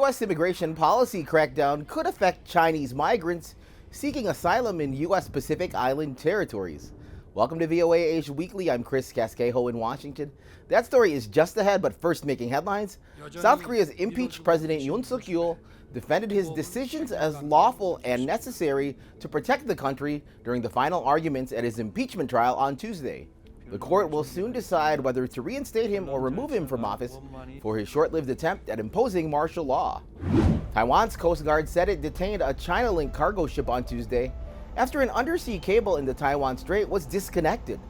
U.S. immigration policy crackdown could affect Chinese migrants seeking asylum in U.S. Pacific Island territories. Welcome to VOA Asia Weekly. I'm Chris Casquejo in Washington. That story is just ahead, but first making headlines. South Korea's impeached President Yoon Suk-yeol defended his decisions as lawful and necessary to protect the country during the final arguments at his impeachment trial on Tuesday. The court will soon decide whether to reinstate him or remove him from office for his short-lived attempt at imposing martial law. Taiwan's Coast Guard said it detained a China-linked cargo ship on Tuesday after an undersea cable in the Taiwan Strait was disconnected.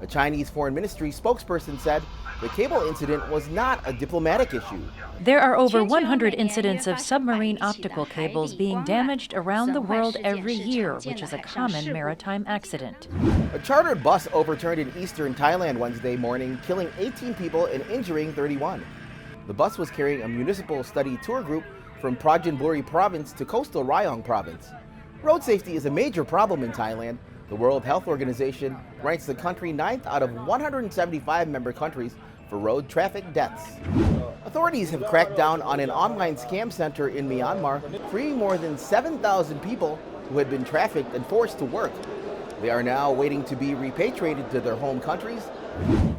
A Chinese Foreign Ministry spokesperson said the cable incident was not a diplomatic issue. There are over 100 incidents of submarine optical cables being damaged around the world every year, which is a common maritime accident. A chartered bus overturned in eastern Thailand Wednesday morning, killing 18 people and injuring 31. The bus was carrying a municipal study tour group from Prajinburi province to coastal Rayong province. Road safety is a major problem in Thailand. The World Health Organization ranks the country 9th out of 175 member countries for road traffic deaths. Authorities have cracked down on an online scam center in Myanmar, freeing more than 7,000 people who had been trafficked and forced to work. They are now waiting to be repatriated to their home countries.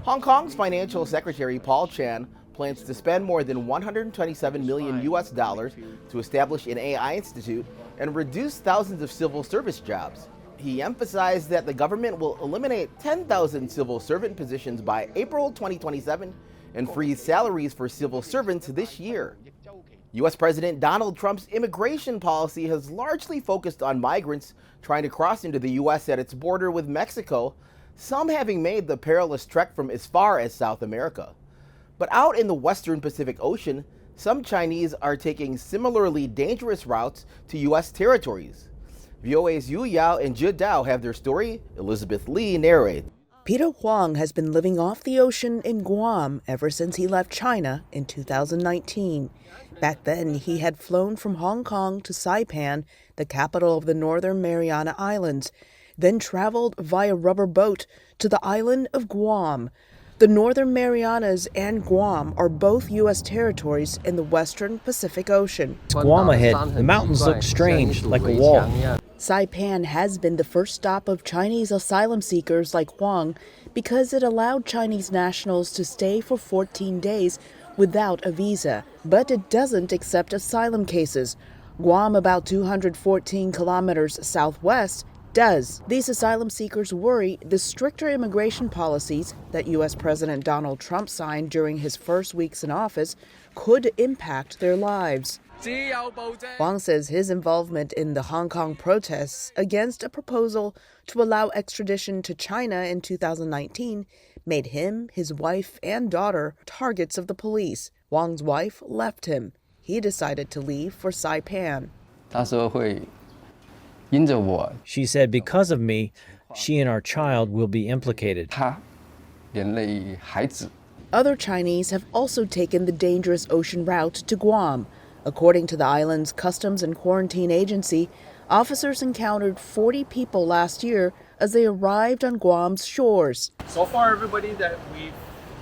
Hong Kong's Financial Secretary Paul Chan plans to spend more than $127 million to establish an AI institute and reduce thousands of civil service jobs. He emphasized that the government will eliminate 10,000 civil servant positions by April 2027 and freeze salaries for civil servants this year. U.S. President Donald Trump's immigration policy has largely focused on migrants trying to cross into the U.S. at its border with Mexico, some having made the perilous trek from as far as South America. But out in the western Pacific Ocean, some Chinese are taking similarly dangerous routes to U.S. territories. VOA's Yu Yao and Zhe Dao have their story. Elizabeth Lee narrates. Peter Huang has been living off the ocean in Guam ever since he left China in 2019. Back then, he had flown from Hong Kong to Saipan, the capital of the Northern Mariana Islands, then traveled via rubber boat to the island of Guam. The Northern Marianas and Guam are both U.S. territories in the western Pacific Ocean. It's Guam ahead. The mountains look strange, like a wall. Saipan has been the first stop of Chinese asylum seekers like Huang because it allowed Chinese nationals to stay for 14 days without a visa. But it doesn't accept asylum cases. Guam, about 214 kilometers southwest, does. These asylum seekers worry the stricter immigration policies that U.S. President Donald Trump signed during his first weeks in office could impact their lives. Huang says his involvement in the Hong Kong protests against a proposal to allow extradition to China in 2019 made him, his wife, and daughter targets of the police. Huang's wife left him. He decided to leave for Saipan. She said because of me, she and our child will be implicated. Other Chinese have also taken the dangerous ocean route to Guam. According to the island's Customs and Quarantine Agency, officers encountered 40 people last year as they arrived on Guam's shores. So far, everybody that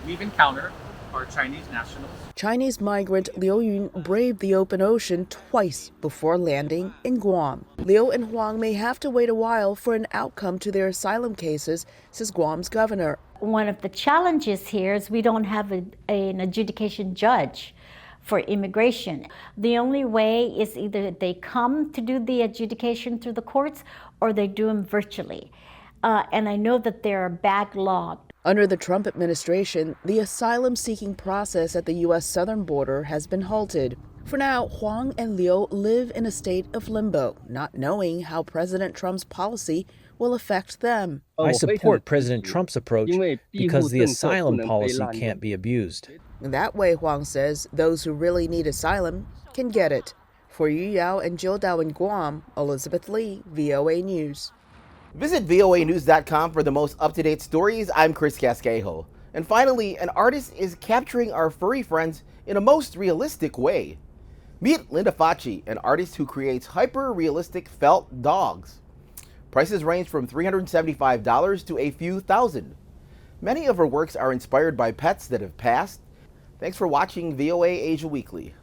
we've encountered are Chinese nationals. Chinese migrant Liu Yun braved the open ocean twice before landing in Guam. Liu and Huang may have to wait a while for an outcome to their asylum cases, says Guam's governor. One of the challenges here is we don't have an adjudication judge for immigration. The only way is either they come to do the adjudication through the courts or they do them virtually. And I know that they're backlogged. Under the Trump administration, the asylum-seeking process at the U.S. southern border has been halted. For now, Huang and Liu live in a state of limbo, not knowing how President Trump's policy will affect them. I support President Trump's approach because the asylum policy can't be abused. That way, Huang says, those who really need asylum can get it. For Yu Yao and Zhe Dao in Guam, Elizabeth Lee, VOA News. Visit voanews.com for the most up-to-date stories. I'm Chris Casquejo. And finally, an artist is capturing our furry friends in a most realistic way. Meet Linda Facci, an artist who creates hyper-realistic felt dogs. Prices range from $375 to a few thousand. Many of her works are inspired by pets that have passed. Thanks for watching VOA Asia Weekly.